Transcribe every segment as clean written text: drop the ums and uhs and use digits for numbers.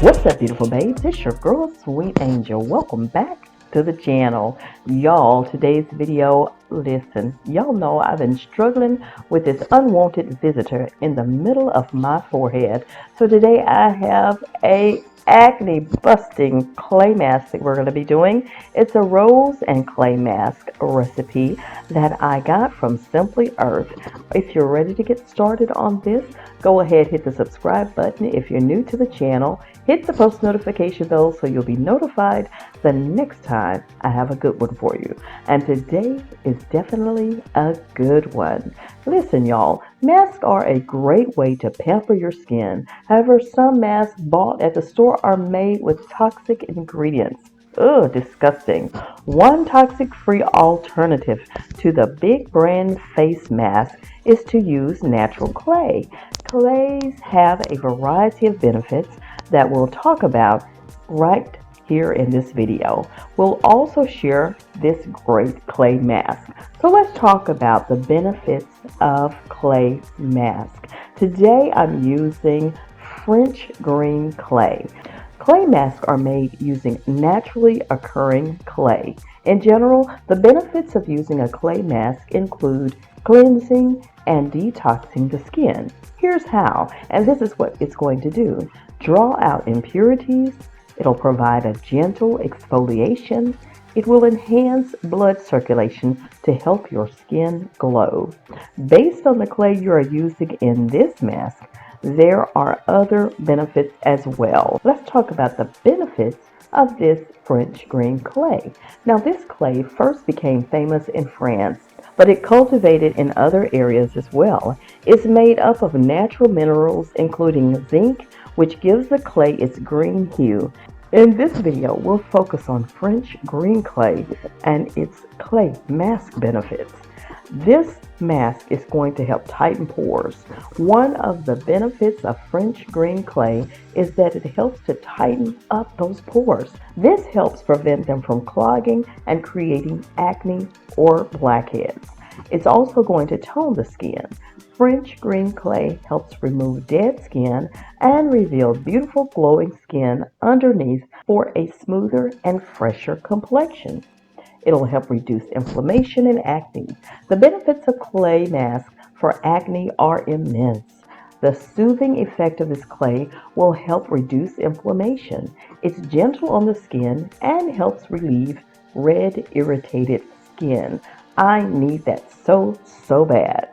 What's up, beautiful babes? It's your girl, Sweet Angel. Welcome back to the channel. Y'all, today's video, listen, y'all know I've been struggling with this unwanted visitor in the middle of my forehead. So today I have a acne busting clay mask that we're going to be doing. It's a rose and clay mask recipe that I got from Simply Earth. If you're ready to get started on this, go ahead, hit the subscribe button. If you're new to the channel, hit the post notification bell so you'll be notified the next time I have a good one for you. And today is definitely a good one. Listen, y'all, masks are a great way to pamper your skin. However, some masks bought at the store are made with toxic ingredients. Ugh, disgusting. One toxic-free alternative to the big brand face mask is to use natural clay. Clays have a variety of benefits that we'll talk about right here in this video. We'll also share this great clay mask. So let's talk about the benefits of clay mask. Today I'm using French green clay. Clay masks are made using naturally occurring clay. In general, the benefits of using a clay mask include cleansing and detoxing the skin. Here's how, and this is what it's going to do. Draw out impurities. It'll provide a gentle exfoliation. It will enhance blood circulation to help your skin glow. Based on the clay you are using in this mask, there are other benefits as well. Let's talk about the benefits of this French green clay. Now, this clay first became famous in France, but it cultivated in other areas as well. It's made up of natural minerals, including zinc, which gives the clay its green hue. In this video, we'll focus on French green clay and its clay mask benefits. This mask is going to help tighten pores. One of the benefits of French green clay is that it helps to tighten up those pores. This helps prevent them from clogging and creating acne or blackheads. It's also going to tone the skin. French green clay helps remove dead skin and reveal beautiful glowing skin underneath for a smoother and fresher complexion. It'll help reduce inflammation and acne. The benefits of clay masks for acne are immense. The soothing effect of this clay will help reduce inflammation. It's gentle on the skin and helps relieve red, irritated skin. I need that so bad.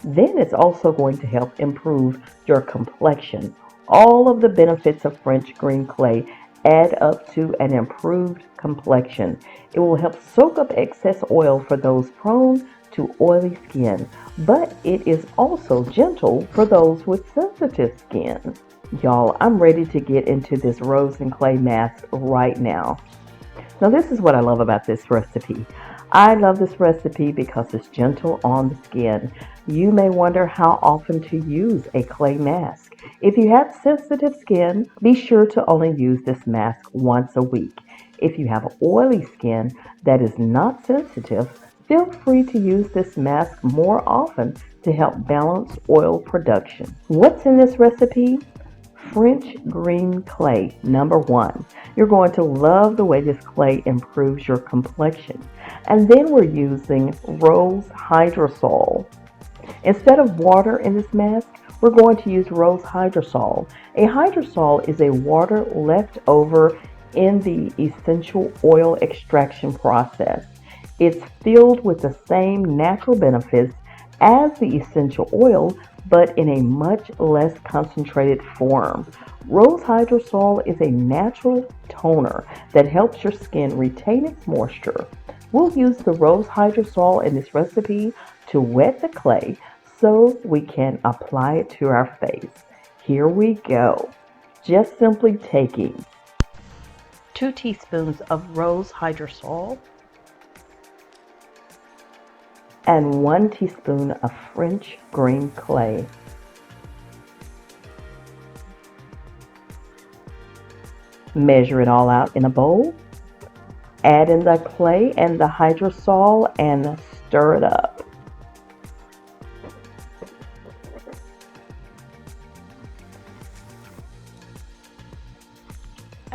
Then it's also going to help improve your complexion. All of the benefits of French green clay add up to an improved complexion. It will help soak up excess oil for those prone to oily skin, but it is also gentle for those with sensitive skin. Y'all, I'm ready to get into this rose and clay mask right now. Now, this is what I love about this recipe. I love this recipe because it's gentle on the skin. You may wonder how often to use a clay mask. If you have sensitive skin, be sure to only use this mask once a week. If you have oily skin that is not sensitive, feel free to use this mask more often to help balance oil production. What's in this recipe? French green clay, number 1. You're going to love the way this clay improves your complexion. And then we're using rose hydrosol. Instead of water in this mask, we're going to use rose hydrosol. A hydrosol is a water left over in the essential oil extraction process. It's filled with the same natural benefits as the essential oil, but in a much less concentrated form. Rose hydrosol is a natural toner that helps your skin retain its moisture. We'll use the rose hydrosol in this recipe to wet the clay so we can apply it to our face. Here we go. Just simply taking 2 teaspoons of rose hydrosol and 1 teaspoon of French green clay. Measure it all out in a bowl. Add in the clay and the hydrosol and stir it up.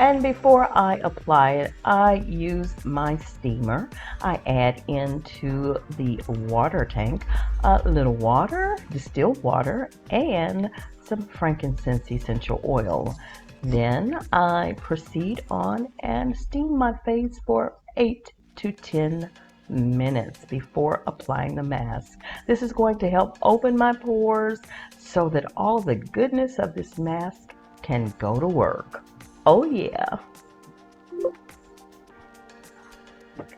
And before I apply it, I use my steamer. I add into the water tank a little water, distilled water, and some frankincense essential oil. Then I proceed on and steam my face for 8 to 10 minutes before applying the mask. This is going to help open my pores so that all the goodness of this mask can go to work. Oh yeah.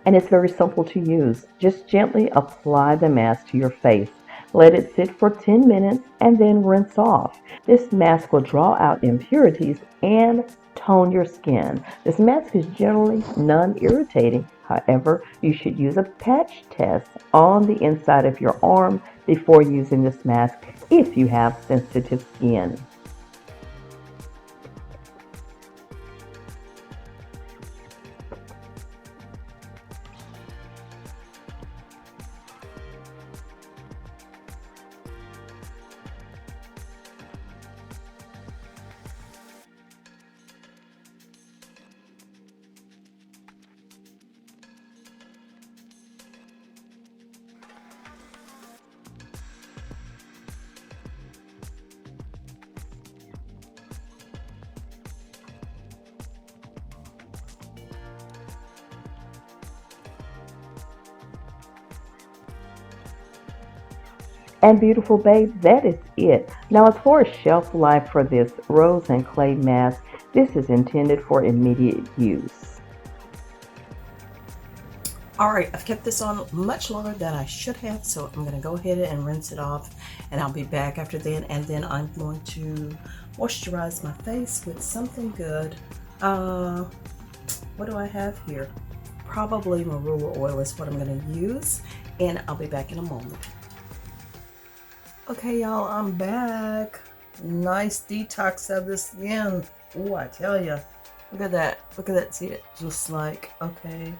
And it's very simple to use. Just gently apply the mask to your face. Let it sit for 10 minutes and then rinse off. This mask will draw out impurities and tone your skin. This mask is generally non-irritating. However, you should use a patch test on the inside of your arm before using this mask if you have sensitive skin. And beautiful babe, that is it. Now as far as shelf life for this rose and clay mask, this is intended for immediate use. Alright, I've kept this on much longer than I should have, so I'm going to go ahead and rinse it off, and I'll be back after then, and then I'm going to moisturize my face with something good. What do I have here? Probably marula oil is what I'm going to use, and I'll be back in a moment. Okay, y'all, I'm back. Nice detox of the skin. Oh, I tell you. Look at that. Look at that. See it? Just like, okay,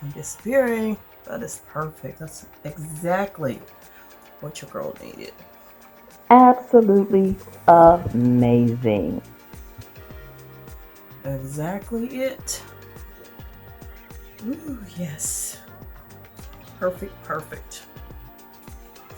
I'm disappearing. That is perfect. That's exactly what your girl needed. Absolutely amazing. Exactly it. Ooh, yes. Perfect, perfect.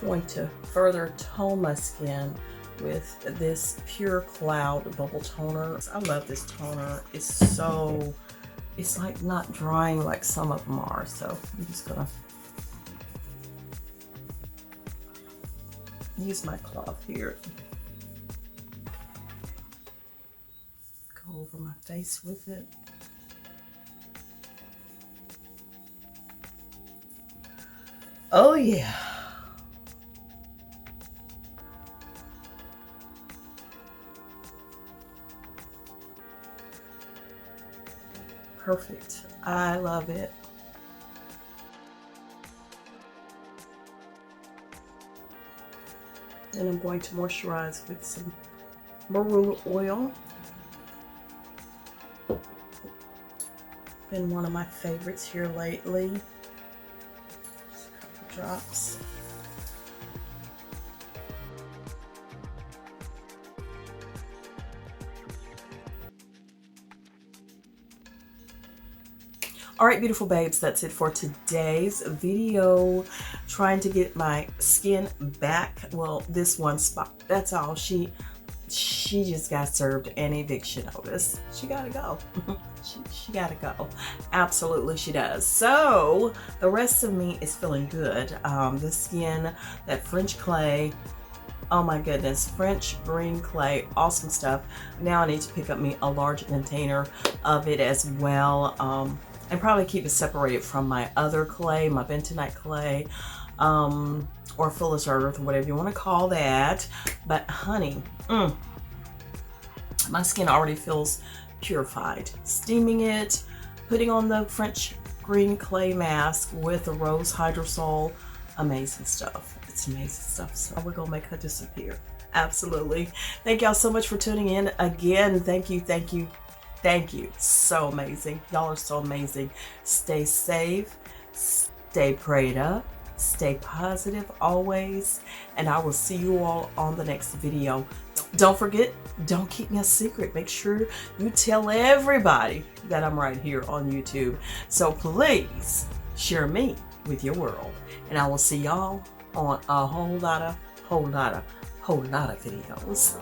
Going to further tone my skin with this Pure Cloud Bubble Toner. I love this toner. It's like not drying like some of them are. So I'm just gonna use my cloth here. Go over my face with it. Oh yeah. Perfect. I love it. Then I'm going to moisturize with some marula oil. Been one of my favorites here lately. Just a couple drops. All right, beautiful babes, that's it for today's video. Trying to get my skin back. Well, this one spot, that's all. She just got served an eviction notice. She gotta go. she gotta go. Absolutely she does. So the rest of me is feeling good. The skin, that French clay, oh my goodness, French green clay, awesome stuff. Now I need to pick up me a large container of it as well. And probably keep it separated from my other clay, my bentonite clay, or fuller's earth, or whatever you want to call that. But honey, my skin already feels purified. Steaming it, putting on the French green clay mask with the rose hydrosol, amazing stuff. It's amazing stuff. So we're gonna make her disappear. Absolutely. Thank y'all so much for tuning in again. Thank you, thank you. Thank you. So amazing. Y'all are so amazing. Stay safe, stay prayed up, stay positive always, and I will see you all on the next video. Don't forget, don't keep me a secret. Make sure you tell everybody that I'm right here on YouTube. So please share me with your world. And I will see y'all on a whole lot of videos.